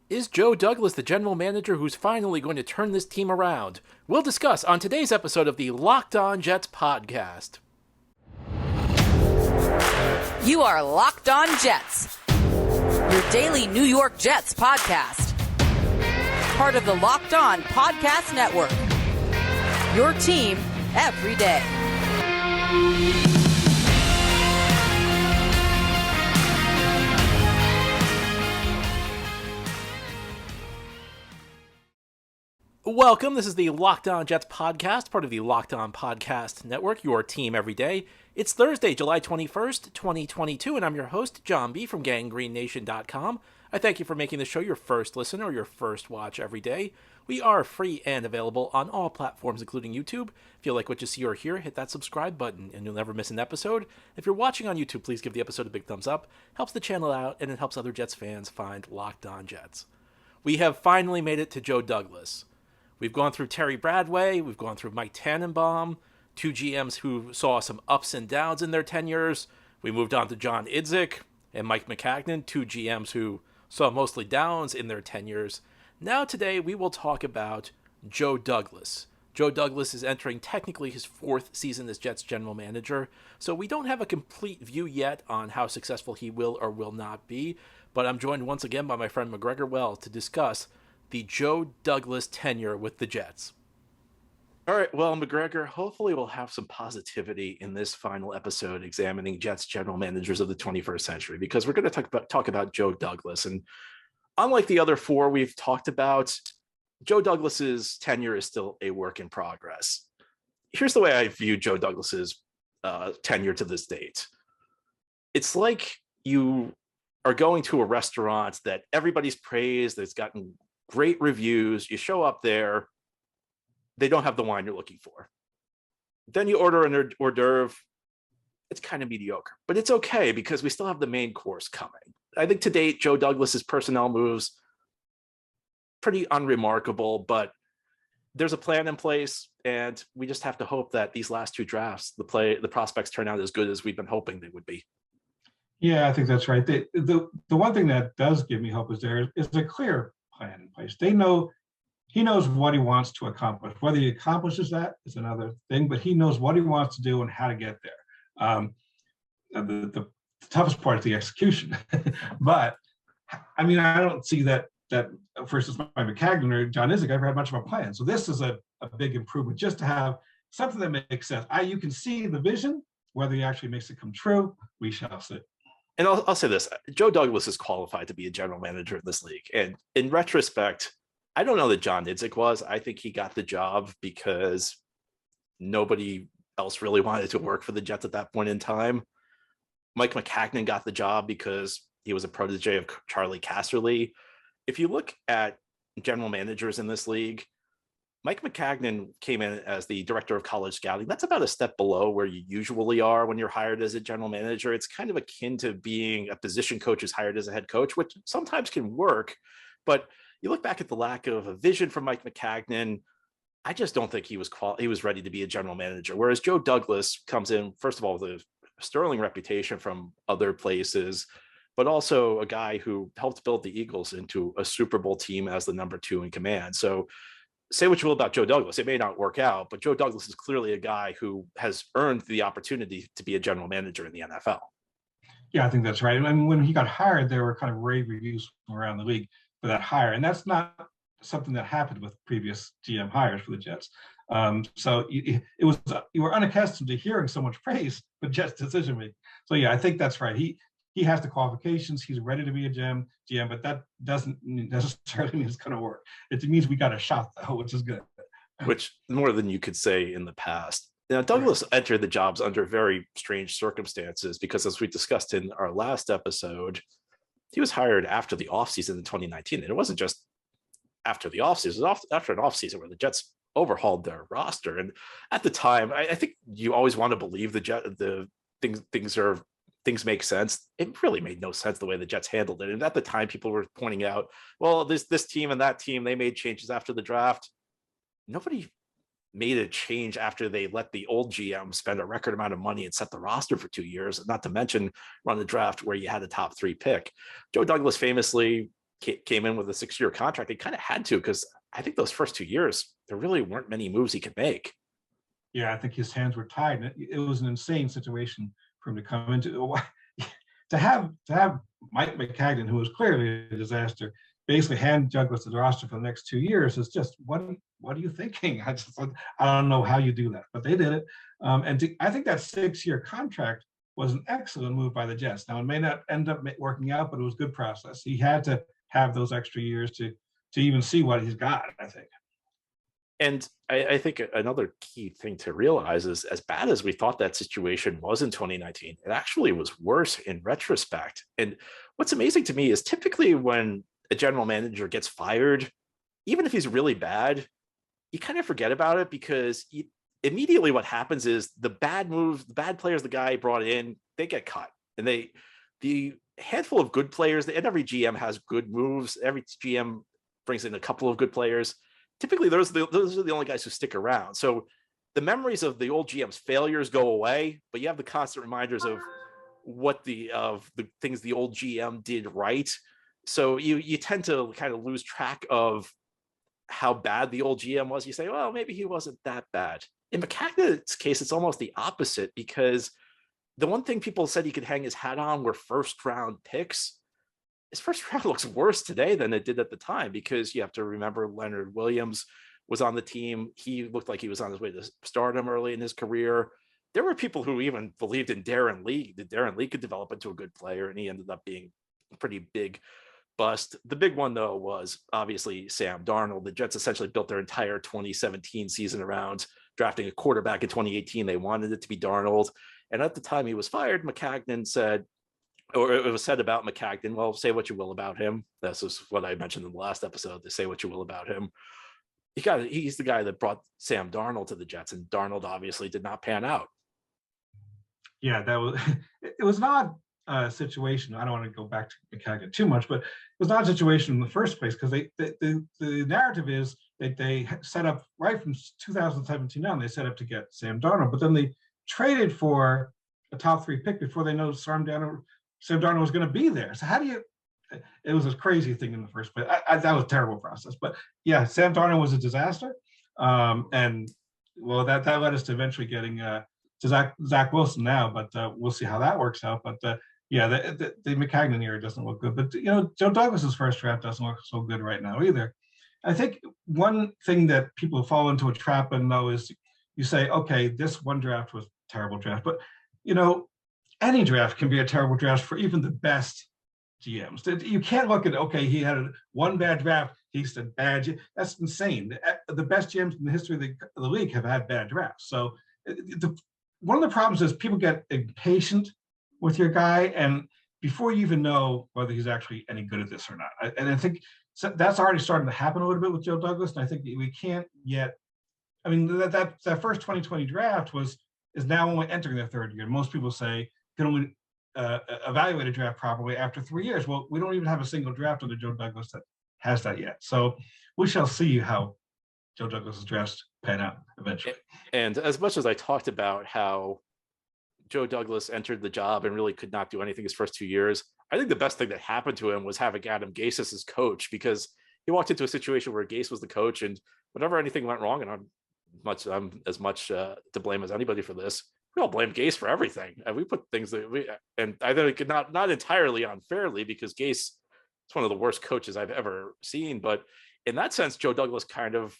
Is Joe Douglas the general manager who's finally going to turn this team around? We'll discuss on today's episode of the Locked On Jets podcast. You are Locked On Jets, your daily New York Jets podcast. Part of the Locked On Podcast Network, your team every day. Welcome. This is the Locked On Jets podcast, part of the Locked On Podcast Network, your team every day. It's Thursday, July 21st, 2022, and I'm your host, John B. from GanggreenNation.com. I thank you for making the show your first listen or your first watch every day. We are free and available on all platforms, including YouTube. If you like what you see or hear, hit that subscribe button, and you'll never miss an episode. If you're watching on YouTube, please give the episode a big thumbs up. Helps the channel out, and it helps other Jets fans find Locked On Jets. We have finally made it to Joe Douglas. We've gone through Terry Bradway, we've gone through Mike Tannenbaum, two GMs who saw some ups and downs in their tenures. We moved on to John Idzik and Mike Maccagnan, two GMs who saw mostly downs in their tenures. Now today we will talk about Joe Douglas. Joe Douglas is entering technically his fourth season as Jets general manager, so we don't have a complete view yet on how successful he will or will not be, but I'm joined once again by my friend MacGregor Wells to discuss the Joe Douglas tenure with the Jets. All right, well, MacGregor, hopefully we'll have some positivity in this final episode examining Jets general managers of the 21st century, because we're going to talk about Joe Douglas. And unlike the other four we've talked about, Joe Douglas's tenure is still a work in progress. Here's the way I view Joe Douglas's tenure to this date. It's like you are going to a restaurant that everybody's praised, that's gotten great reviews. You show up there, they don't have the wine you're looking for. Then you order an hors d'oeuvre. It's kind of mediocre, but it's okay because we still have the main course coming. I think to date, Joe Douglas's personnel moves, pretty unremarkable, but there's a plan in place, and we just have to hope that these last two drafts, the prospects turn out as good as we've been hoping they would be. Yeah, I think that's right. The one thing that does give me hope is there is a clear plan in place. He knows what he wants to accomplish. Whether he accomplishes that is another thing, but he knows what he wants to do and how to get there. The toughest part is the execution. But I mean, I don't see that for instance, Mike Maccagnan or John Idzik ever had much of a plan. So this is a big improvement just to have something that makes sense. You can see the vision. Whether he actually makes it come true, we shall see. And I'll say this, Joe Douglas is qualified to be a general manager in this league. And in retrospect, I don't know that John Idzik was. I think he got the job because nobody else really wanted to work for the Jets at that point in time. Mike Maccagnan got the job because he was a protege of Charlie Casserly. If you look at general managers in this league, Mike Maccagnan came in as the director of college scouting. That's about a step below where you usually are when you're hired as a general manager. It's kind of akin to being a position coach is hired as a head coach, which sometimes can work. But you look back at the lack of a vision from Mike Maccagnan, I just don't think he was ready to be a general manager. Whereas Joe Douglas comes in, first of all, with a sterling reputation from other places, but also a guy who helped build the Eagles into a Super Bowl team as the number 2 in command. So say what you will about Joe Douglas, it may not work out, but Joe Douglas is clearly a guy who has earned the opportunity to be a general manager in the NFL. Yeah, I think that's right. And when he got hired, there were kind of rave reviews from around the league for that hire. And that's not something that happened with previous GM hires for the Jets. So you were unaccustomed to hearing so much praise for Jets decision making. So yeah, I think that's right. He has the qualifications. He's ready to be a GM, but that doesn't necessarily mean it's going to work. It means we got a shot, though, which is good. Which more than you could say in the past. Now, Douglas entered the jobs under very strange circumstances because, as we discussed in our last episode, he was hired after the offseason in 2019. And it wasn't just after the offseason, it was after an offseason where the Jets overhauled their roster. And at the time, I think you always want to believe the things make sense. It really made no sense the way the Jets handled it. And at the time, people were pointing out, well, this team and that team, they made changes after the draft. Nobody made a change after they let the old GM spend a record amount of money and set the roster for 2 years, not to mention run the draft where you had a top 3 pick. Joe Douglas famously came in with a 6-year contract. He kind of had to, because I think those first 2 years, there really weren't many moves he could make. Yeah, I think his hands were tied. And it was an insane situation for him to come into. To have Mike Maccagnan, who was clearly a disaster, basically hand Douglas to the roster for the next 2 years is just what are you thinking? I don't know how you do that, but they did it. I think that 6-year contract was an excellent move by the Jets. Now, it may not end up working out, but it was good process. He had to have those extra years to even see what he's got, I think. And I think another key thing to realize is, as bad as we thought that situation was in 2019, it actually was worse in retrospect. And what's amazing to me is typically when a general manager gets fired, even if he's really bad, you kind of forget about it, because immediately what happens is the bad moves, the bad players the guy brought in, they get cut. And the handful of good players, and every GM has good moves. Every GM brings in a couple of good players. Typically, those are the only guys who stick around. So the memories of the old GM's failures go away, but you have the constant reminders of the things the old GM did right. So you tend to kind of lose track of how bad the old GM was. You say, well, maybe he wasn't that bad. In Maccagnan's case, it's almost the opposite, because the one thing people said he could hang his hat on were first-round picks. His first round looks worse today than it did at the time, because you have to remember Leonard Williams was on the team. He looked like he was on his way to stardom early in his career. There were people who even believed in Darren Lee, that Darren Lee could develop into a good player, and he ended up being a pretty big bust. The big one, though, was obviously Sam Darnold. The Jets essentially built their entire 2017 season around drafting a quarterback in 2018. They wanted it to be Darnold. And at the time he was fired, Maccagnan said, or it was said about Maccagnan, well, say what you will about him. This is what I mentioned in the last episode, to say what you will about him. He's the guy that brought Sam Darnold to the Jets, and Darnold obviously did not pan out. Yeah, it was an odd situation. I don't want to go back to Maccagnan too much, but it was not a situation in the first place, because the narrative is that they set up right from 2017 on, they set up to get Sam Darnold, but then they traded for a top 3 pick before they know Sam Darnold was going to be there. So it was a crazy thing in the first place. That was a terrible process. But yeah, Sam Darnold was a disaster. And well, that led us to eventually getting to Zach Wilson now, but we'll see how that works out. But yeah, the Maccagnan era doesn't look good. But Joe Douglas's first draft doesn't look so good right now either. I think one thing that people fall into a trap in, though, is you say, okay, this one draft was a terrible draft, but any draft can be a terrible draft for even the best GMs. You can't look at, okay, he had one bad draft, he's a bad. That's insane. The best GMs in the history of the league have had bad drafts. So one of the problems is people get impatient with your guy, and before you even know whether he's actually any good at this or not. And I think that's already starting to happen a little bit with Joe Douglas, and I think we can't yet. I mean, that first 2020 draft is now only entering their third year. Most people say can only evaluate a draft properly after 3 years. Well, we don't even have a single draft under Joe Douglas that has that yet. So we shall see how Joe Douglas's drafts pan out eventually. And as much as I talked about how Joe Douglas entered the job and really could not do anything his first 2 years, I think the best thing that happened to him was having Adam Gase as his coach, because he walked into a situation where Gase was the coach, and whenever anything went wrong, and I'm as much to blame as anybody for this, we all blame Gase for everything. And we put things and I think not entirely unfairly, because Gase is one of the worst coaches I've ever seen. But in that sense, Joe Douglas kind of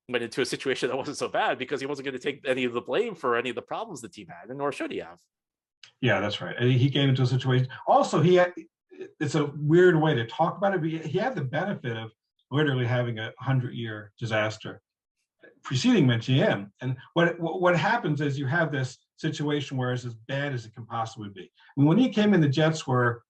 went into a situation that wasn't so bad, because he wasn't going to take any of the blame for any of the problems the team had, and nor should he have. Yeah, that's right. He came into a situation. Also, it's a weird way to talk about it, but he had the benefit of literally having a 100-year disaster preceding him at GM. And what happens is you have this situation where it's as bad as it can possibly be. I mean, when he came in, the Jets were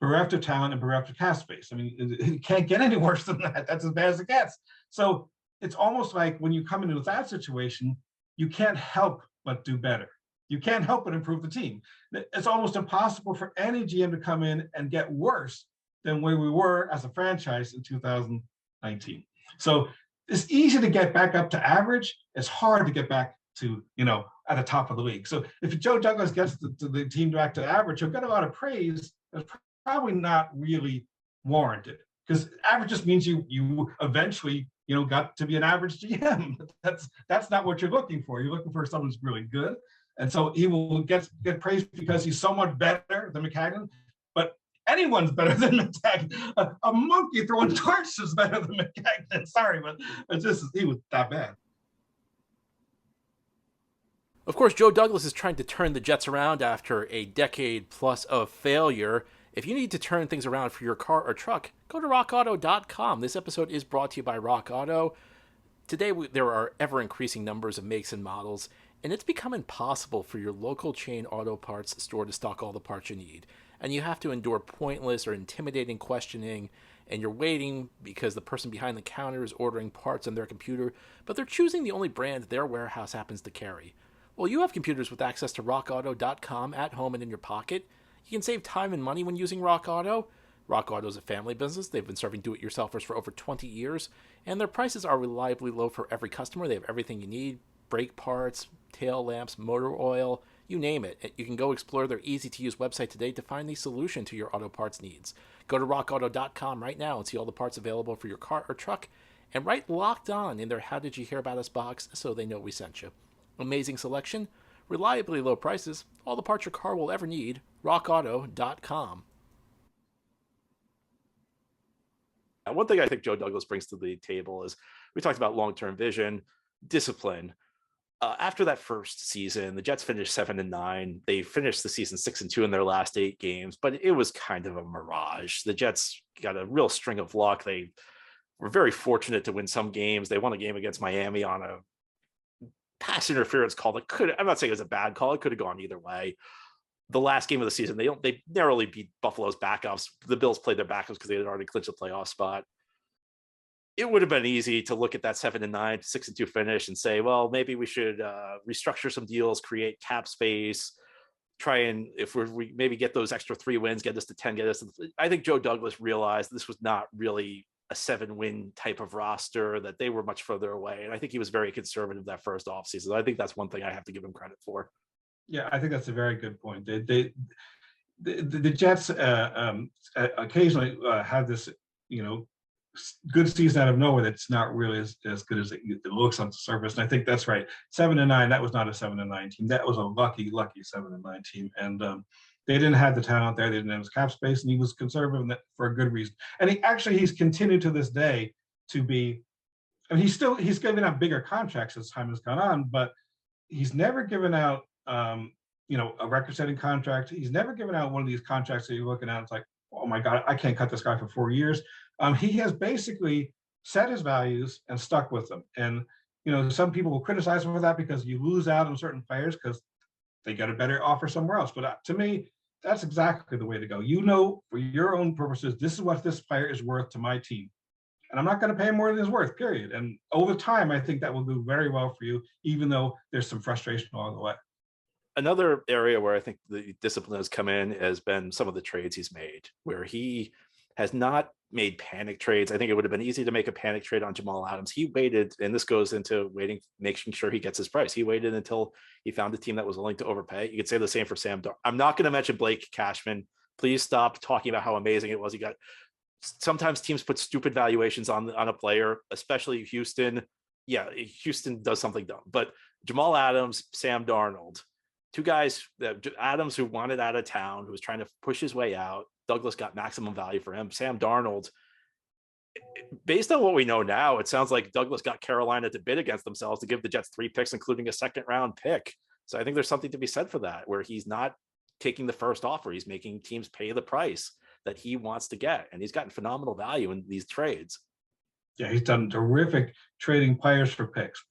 bereft of talent and bereft of cap space. I mean, it can't get any worse than that. That's as bad as it gets. So it's almost like when you come into that situation, you can't help but do better. You can't help but improve the team. It's almost impossible for any GM to come in and get worse than where we were as a franchise in 2019. So it's easy to get back up to average. It's hard to get back to, at the top of the league. So if Joe Douglas gets the team back to average, he'll get a lot of praise that's probably not really warranted. because average just means you eventually got to be an average GM. That's not what you're looking for. You're looking for someone who's really good, and so he will get praised because he's somewhat better than Maccagnan. But anyone's better than Maccagnan. A monkey throwing darts is better than Maccagnan. Sorry, but he was that bad. Of course, Joe Douglas is trying to turn the Jets around after a decade plus of failure. If you need to turn things around for your car or truck, go to rockauto.com. This episode is brought to you by Rock Auto. Today, there are ever-increasing numbers of makes and models, and it's become impossible for your local chain auto parts store to stock all the parts you need. And you have to endure pointless or intimidating questioning, and you're waiting because the person behind the counter is ordering parts on their computer, but they're choosing the only brand their warehouse happens to carry. Well, you have computers with access to rockauto.com at home and in your pocket. You can save time and money when using Rock Auto. Rock Auto is a family business. They've been serving do-it-yourselfers for over 20 years, and their prices are reliably low for every customer. They have everything you need: brake parts, tail lamps, motor oil, you name it. You can go explore their easy-to-use website today to find the solution to your auto parts needs. Go to rockauto.com right now and see all the parts available for your car or truck, and write Locked On in their How Did You Hear About Us box so they know we sent you. Amazing selection, reliably low prices, all the parts your car will ever need. rockauto.com. One thing I think Joe Douglas brings to the table is, we talked about long-term vision, discipline. After that first season, the Jets finished 7-9. They finished the season 6-2 in their last 8 games, but it was kind of a mirage. The Jets got a real string of luck. They were very fortunate to win some games. They won a game against Miami on a pass interference call that I'm not saying it was a bad call. It could have gone either way. The last game of the season, they narrowly beat Buffalo's backups. The Bills played their backups because they had already clinched a playoff spot. It would have been easy to look at that 7-9, 6-2 finish and say, well, maybe we should restructure some deals, create cap space, try and, if we maybe get those extra 3 wins, get us to 10, get us to. I think Joe Douglas realized this was not really a 7-win type of roster, that they were much further away. And I think he was very conservative that first offseason. I think that's one thing I have to give him credit for. Yeah, I think that's a very good point. The Jets occasionally have this, good season out of nowhere that's not really as good as it looks on the surface. And I think that's right. 7-9, that was not a 7-9 team. That was a lucky 7-9 team. And they didn't have the talent there. They didn't have his cap space, and he was conservative for a good reason. And he's continued to this day to be. I mean, he's given out bigger contracts as time has gone on, but he's never given out a record-setting contract. He's never given out one of these contracts that you're looking at. It's like, oh my God, I can't cut this guy for 4 years. He has basically set his values and stuck with them. And some people will criticize him for that because you lose out on certain players because they get a better offer somewhere else. But to me, that's exactly the way to go. For your own purposes, this is what this player is worth to my team. And I'm not going to pay him more than he's worth, period. And over time, I think that will do very well for you, even though there's some frustration along the way. Another area where I think the discipline has come in has been some of the trades he's made, where he has not made panic trades. I think it would have been easy to make a panic trade on Jamal Adams. He waited, and this goes into making sure he gets his price. He waited until he found a team that was willing to overpay. You could say the same for Sam Darnold. I'm not going to mention Blake Cashman. Please stop talking about how amazing it was. Sometimes teams put stupid valuations on a player, especially Houston. Yeah, Houston does something dumb. But Jamal Adams, Sam Darnold, 2 guys, Adams, who wanted out of town, who was trying to push his way out. Douglas got maximum value for him. Sam Darnold, based on what we know now, it sounds like Douglas got Carolina to bid against themselves to give the Jets 3 picks, including a 2nd-round pick. So I think there's something to be said for that, where he's not taking the first offer. He's making teams pay the price that he wants to get. And he's gotten phenomenal value in these trades. Yeah, he's done terrific trading players for picks.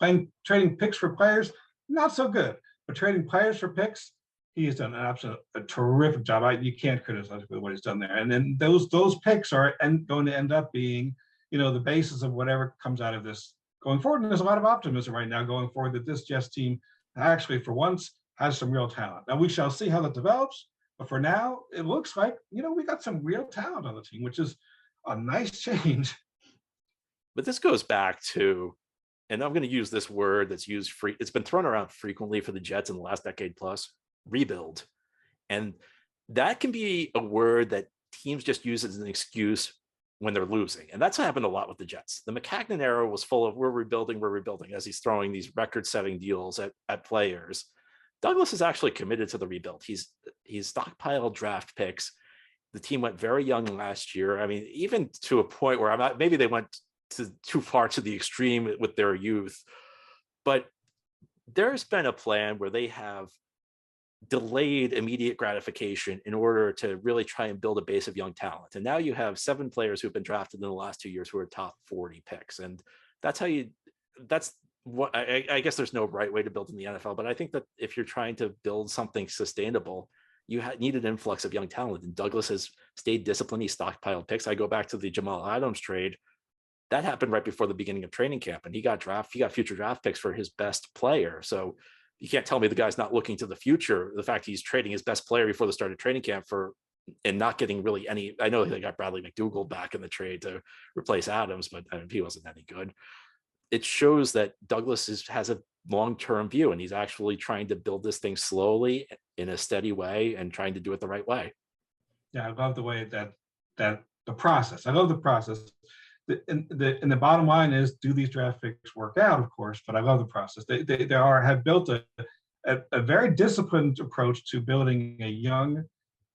Trading picks for players, not so good. But trading players for picks, he has done a terrific job. You can't criticize what he's done there. And then those picks are going to end up being, the basis of whatever comes out of this going forward. And there's a lot of optimism right now going forward that this Jets team actually, for once, has some real talent. Now, we shall see how that develops. But for now, it looks like, we got some real talent on the team, which is a nice change. But this goes back to, and I'm going to use this word that's used it's been thrown around frequently for the Jets in the last decade plus, rebuild. And that can be a word that teams just use as an excuse when they're losing. And that's happened a lot with the Jets. The Maccagnan era was full of we're rebuilding as he's throwing these record-setting deals at players. Douglas is actually committed to the rebuild. He's stockpiled draft picks. The team went very young last year. I mean, even to a point where maybe they went too far to the extreme with their youth, but there's been a plan where they have delayed immediate gratification in order to really try and build a base of young talent. And now you have 7 players who've been drafted in the last 2 years who are top 40 picks. And that's what I guess there's no right way to build in the NFL, but I think that if you're trying to build something sustainable, you need an influx of young talent. And Douglas has stayed disciplined. He stockpiled picks. I go back to the Jamal Adams trade. That happened right before the beginning of training camp, and he got future draft picks for his best player. So you can't tell me the guy's not looking to the future. The fact he's trading his best player before the start of training camp and not getting really any. I know they got Bradley McDougald back in the trade to replace Adams, but he wasn't any good. It shows that Douglas has a long-term view, and he's actually trying to build this thing slowly in a steady way and trying to do it the right way. Yeah, I love the way that the process. I love the process. And the bottom line is, do these draft picks work out? Of course, but I love the process. They have built a very disciplined approach to building a young,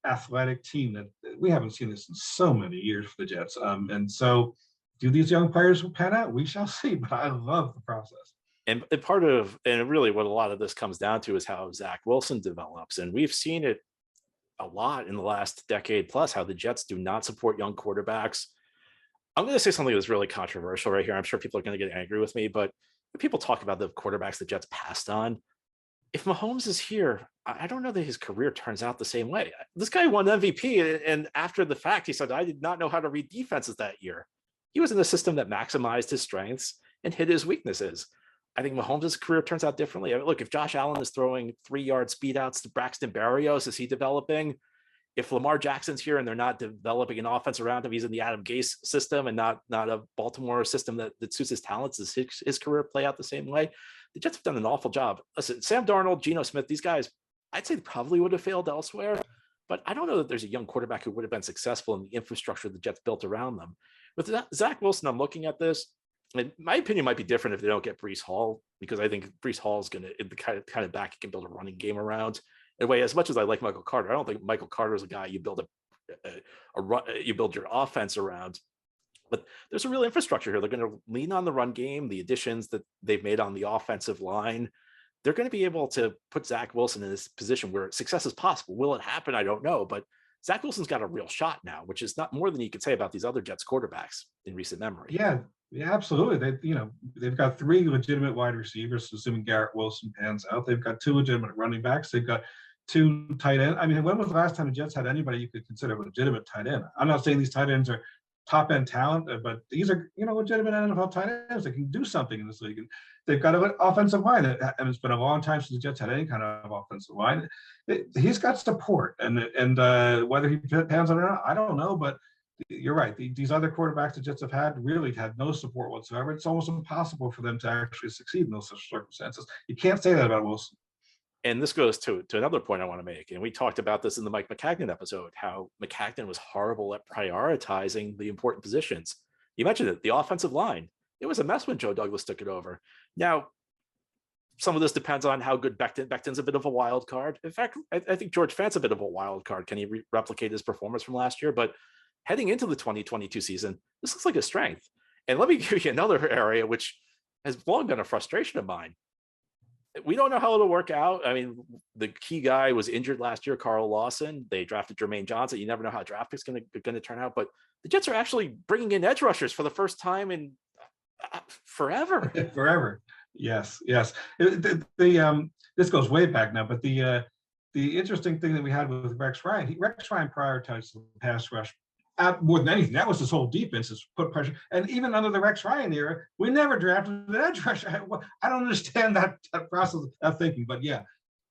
athletic team that we haven't seen this in so many years for the Jets. And so, do these young players pan out? We shall see. But I love the process. And really what a lot of this comes down to is how Zach Wilson develops, and we've seen it a lot in the last decade plus. How the Jets do not support young quarterbacks. I'm going to say something that's really controversial right here. I'm sure people are going to get angry with me, but when people talk about the quarterbacks the Jets passed on, if Mahomes is here, I don't know that his career turns out the same way. This guy won MVP, and after the fact, he said, I did not know how to read defenses that year. He was in a system that maximized his strengths and hid his weaknesses. I think Mahomes' career turns out differently. I mean, look, if Josh Allen is throwing 3-yard speed outs to Braxton Berrios, is he developing? If Lamar Jackson's here and they're not developing an offense around him, he's in the Adam Gase system and not a Baltimore system that suits his talents, does his career play out the same way? The Jets have done an awful job. Listen, Sam Darnold, Geno Smith, these guys, I'd say probably would have failed elsewhere, but I don't know that there's a young quarterback who would have been successful in the infrastructure the Jets built around them. With Zach Wilson, I'm looking at this, and my opinion might be different if they don't get Breece Hall, because I think Breece Hall is going to the kind of back you can build a running game around. In a way, as much as I like Michael Carter, I don't think Michael Carter is a guy you build you build your offense around. But there's a real infrastructure here. They're going to lean on the run game, the additions that they've made on the offensive line. They're going to be able to put Zach Wilson in this position where success is possible. Will it happen? I don't know. But Zach Wilson's got a real shot now, which is not more than you could say about these other Jets quarterbacks in recent memory. Yeah, absolutely. They've got 3 legitimate wide receivers, assuming Garrett Wilson pans out. They've got 2 legitimate running backs. They've got 2 tight ends. I mean, when was the last time the Jets had anybody you could consider a legitimate tight end? I'm not saying these tight ends are top end talent, but these are legitimate NFL tight ends that can do something in this league. And they've got an offensive line, and it's been a long time since the Jets had any kind of offensive line. He's got support, and whether he pans out or not, I don't know. But you're right. These other quarterbacks the Jets have had really had no support whatsoever. It's almost impossible for them to actually succeed in those circumstances. You can't say that about Wilson. And this goes to another point I want to make. And we talked about this in the Mike Maccagnan episode, how Maccagnan was horrible at prioritizing the important positions. You mentioned it, the offensive line. It was a mess when Joe Douglas took it over. Now, some of this depends on how good Becton's a bit of a wild card. In fact, I think George Fant's a bit of a wild card. Can he replicate his performance from last year? But heading into the 2022 season, this looks like a strength. And let me give you another area which has long been a frustration of mine. We don't know how it'll work out. I mean, the key guy was injured last year, Carl Lawson. They drafted Jermaine Johnson. You never know how draft pick's going to turn out. But the Jets are actually bringing in edge rushers for the first time in forever. Forever. Yes. This goes way back now, but the interesting thing that we had with Rex Ryan prioritized the pass rush more than anything. That was his whole defense, is put pressure. And even under the Rex Ryan era, we never drafted an edge rusher. I don't understand that process of thinking. But yeah,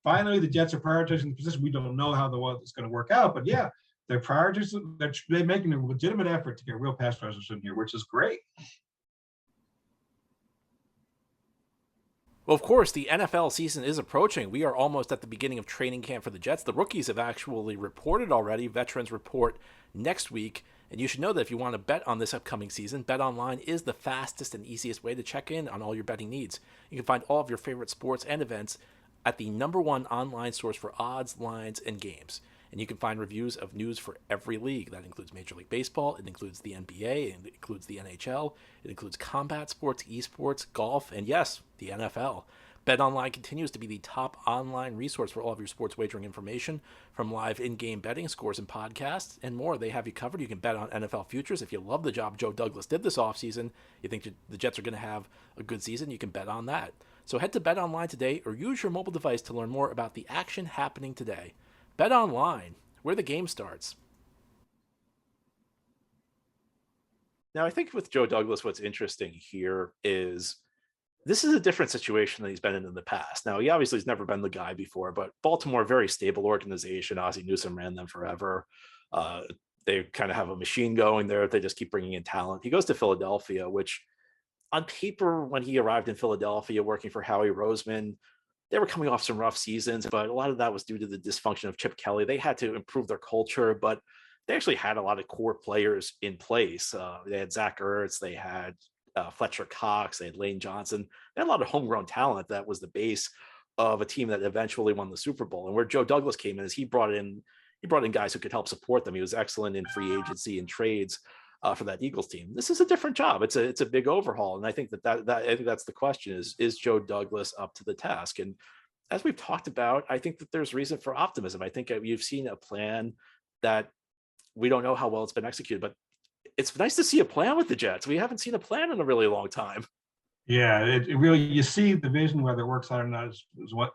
finally the Jets are prioritizing the position. We don't know how it's going to work out, but yeah, they're prioritizing. They're making a legitimate effort to get real pass rushers in here, which is great. Well, of course, the NFL season is approaching. We are almost at the beginning of training camp for the Jets. The rookies have actually reported already. Veterans report next week. And you should know that if you want to bet on this upcoming season, BetOnline is the fastest and easiest way to check in on all your betting needs. You can find all of your favorite sports and events at the #1 online source for odds, lines, and games. And you can find reviews of news for every league. That includes Major League Baseball, it includes the NBA, it includes the NHL, it includes combat sports, esports, golf, and yes, the NFL. BetOnline continues to be the top online resource for all of your sports wagering information, from live in-game betting, scores, and podcasts, and more. They have you covered. You can bet on NFL futures. If you love the job Joe Douglas did this offseason, you think the Jets are going to have a good season, you can bet on that. So head to BetOnline today or use your mobile device to learn more about the action happening today. BetOnline, where the game starts. Now, I think with Joe Douglas, what's interesting here is this is a different situation than he's been in the past. Now, he obviously has never been the guy before, but Baltimore, very stable organization. Ozzie Newsome ran them forever. They kind of have a machine going there. They just keep bringing in talent. He goes to Philadelphia, which on paper, when he arrived in Philadelphia working for Howie Roseman, they were coming off some rough seasons, but a lot of that was due to the dysfunction of Chip Kelly. They had to improve their culture, but they actually had a lot of core players in place. They had Zach Ertz, they had Fletcher Cox, they had Lane Johnson. They had a lot of homegrown talent that was the base of a team that eventually won the Super Bowl. And where Joe Douglas came in is he brought in guys who could help support them. He was excellent in free agency and trades for that Eagles team. This is a different job. It's a big overhaul, and I think that I think that's the question: is Joe Douglas up to the task? And as we've talked about, I think that there's reason for optimism. I think you've seen a plan that we don't know how well it's been executed, but it's nice to see a plan with the Jets. We haven't seen a plan in a really long time. Yeah, it really, you see the vision, whether it works out or not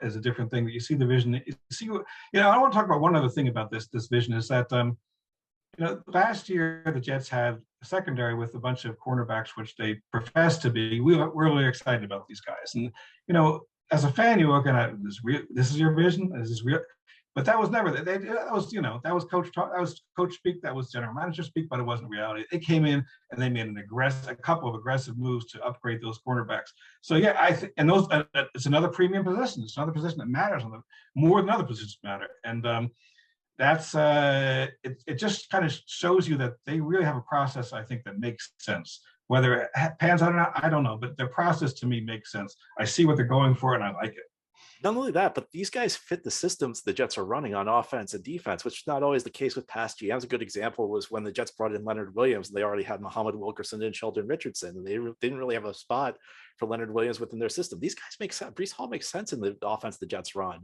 is a different thing. But you see the vision. You see, I want to talk about one other thing about this vision is that last year the Jets had a secondary with a bunch of cornerbacks, which they profess to be. We're really excited about these guys, and as a fan, you're looking at this. This is your vision. Is this real? But that was never that. That was coach talk. That was coach speak. That was general manager speak. But it wasn't reality. They came in and they made a couple of aggressive moves to upgrade those cornerbacks. So yeah, I think, and those it's another premium position. It's another position that matters more than other positions matter. And that's it. Just kind of shows you that they really have a process, I think, that makes sense. Whether it pans out or not, I don't know. But their process to me makes sense. I see what they're going for, and I like it. Not only that, but these guys fit the systems the Jets are running on offense and defense, which is not always the case with past GMs. A good example was when the Jets brought in Leonard Williams. They already had Muhammad Wilkerson and Sheldon Richardson, and they didn't really have a spot for Leonard Williams within their system. These guys make sense. Breece Hall makes sense in the offense the Jets run.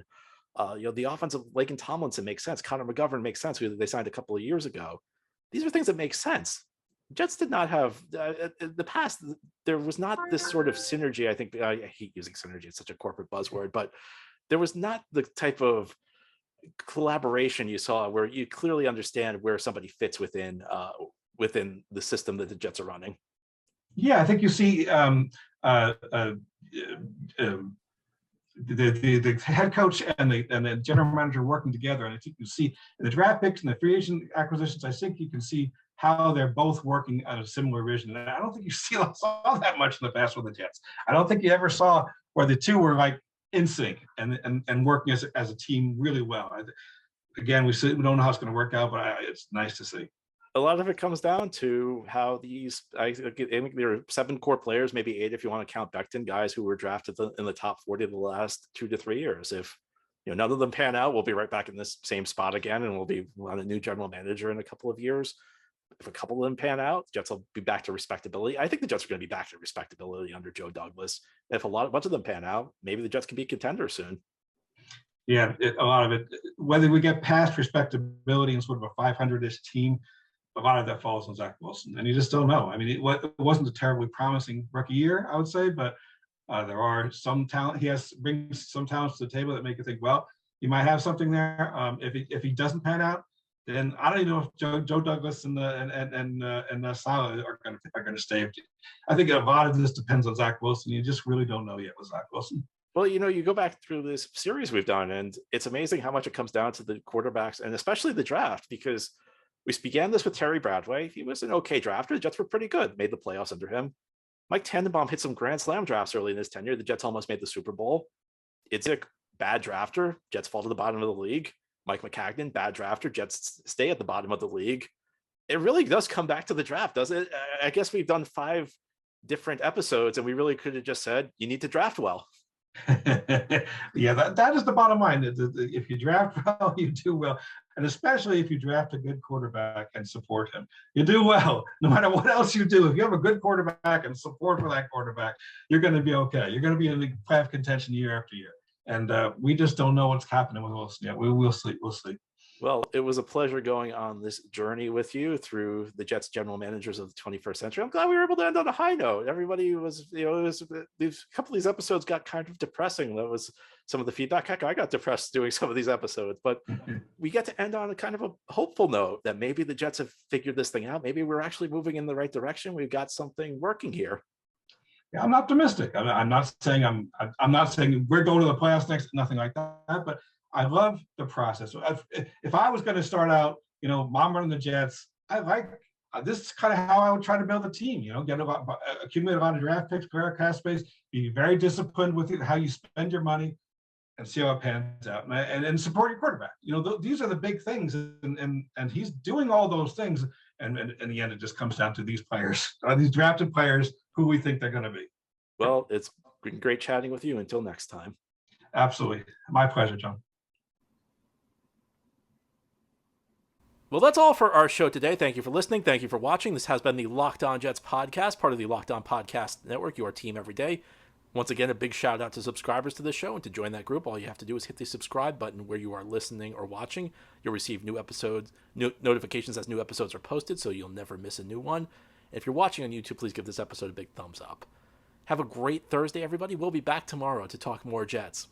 The offense of Laken Tomlinson makes sense. Connor McGovern makes sense, who they signed a couple of years ago. These are things that make sense. Jets did not have in the past. There was not this sort of synergy. I think I hate using synergy; it's such a corporate buzzword, but there was not the type of collaboration you saw where you clearly understand where somebody fits within the system that the Jets are running. Yeah, I think you see the head coach and the general manager working together, and I think you see in the draft picks and the free agent acquisitions. I think you can see how they're both working on a similar vision. And I don't think you saw that much in the past with the Jets. I don't think you ever saw where the two were like in sync and working as a team really well. Again, we don't know how it's going to work out, but it's nice to see. A lot of it comes down to how I think there are 7 core players, maybe 8 if you want to count Becton, guys who were drafted in the top 40 of the last 2 to 3 years. If none of them pan out, we'll be right back in this same spot again, and we'll be on a new general manager in a couple of years. If a couple of them pan out, the Jets will be back to respectability. I think the Jets are going to be back to respectability under Joe Douglas. If a bunch of them pan out, maybe the Jets can be contenders soon. Yeah, a lot of it, whether we get past respectability and sort of a 500-ish team, a lot of that falls on Zach Wilson, and you just don't know. I mean, it wasn't a terribly promising rookie year, I would say, but there are some talent. Brings some talents to the table that make you think, well, he might have something there. If he doesn't pan out, then I don't even know if Joe Douglas and Saleh are going to stay. I think a lot of this depends on Zach Wilson. You just really don't know yet with Zach Wilson. Well, you go back through this series we've done, and it's amazing how much it comes down to the quarterbacks and especially the draft, because we began this with Terry Bradway. He was an okay drafter. The Jets were pretty good, made the playoffs under him. Mike Tannenbaum hit some grand slam drafts early in his tenure. The Jets almost made the Super Bowl. It's a bad drafter. Jets fall to the bottom of the league. Mike McCagnon, bad drafter. Jets stay at the bottom of the league. It really does come back to the draft, doesn't it? I guess we've done 5 different episodes, and we really could have just said, you need to draft well. Yeah, that is the bottom line. If you draft well, you do well. And especially if you draft a good quarterback and support him, you do well. No matter what else you do, if you have a good quarterback and support for that quarterback, you're going to be okay. You're going to be in the playoff contention year after year. And we just don't know what's happening with Wilson yet. We'll see. We'll see. Well, it was a pleasure going on this journey with you through the Jets general managers of the 21st century. I'm glad we were able to end on a high note. Everybody was, a couple of these episodes got kind of depressing. That was some of the feedback. Heck, I got depressed doing some of these episodes, but we get to end on a kind of a hopeful note that maybe the Jets have figured this thing out. Maybe we're actually moving in the right direction. We've got something working here. Yeah, I'm optimistic. I'm not saying I'm not saying we're going to the playoffs next, nothing like that, but I love the process. If I was going to start out, mom running the Jets, I like this is kind of how I would try to build a team. Accumulate a lot of draft picks, player cap space, be very disciplined with how you spend your money, and see how it pans out, and support your quarterback. These are the big things, and he's doing all those things. And in the end, it just comes down to these players, these drafted players, who we think they're going to be. Well, it's been great chatting with you. Until next time. Absolutely, my pleasure, John. Well, that's all for our show today. Thank you for listening. Thank you for watching. This has been the Locked On Jets podcast, part of the Locked On Podcast Network, your team every day. Once again, a big shout out to subscribers to this show, and to join that group, all you have to do is hit the subscribe button where you are listening or watching. You'll receive new episodes, notifications as new episodes are posted, so you'll never miss a new one. If you're watching on YouTube, please give this episode a big thumbs up. Have a great Thursday, everybody. We'll be back tomorrow to talk more Jets.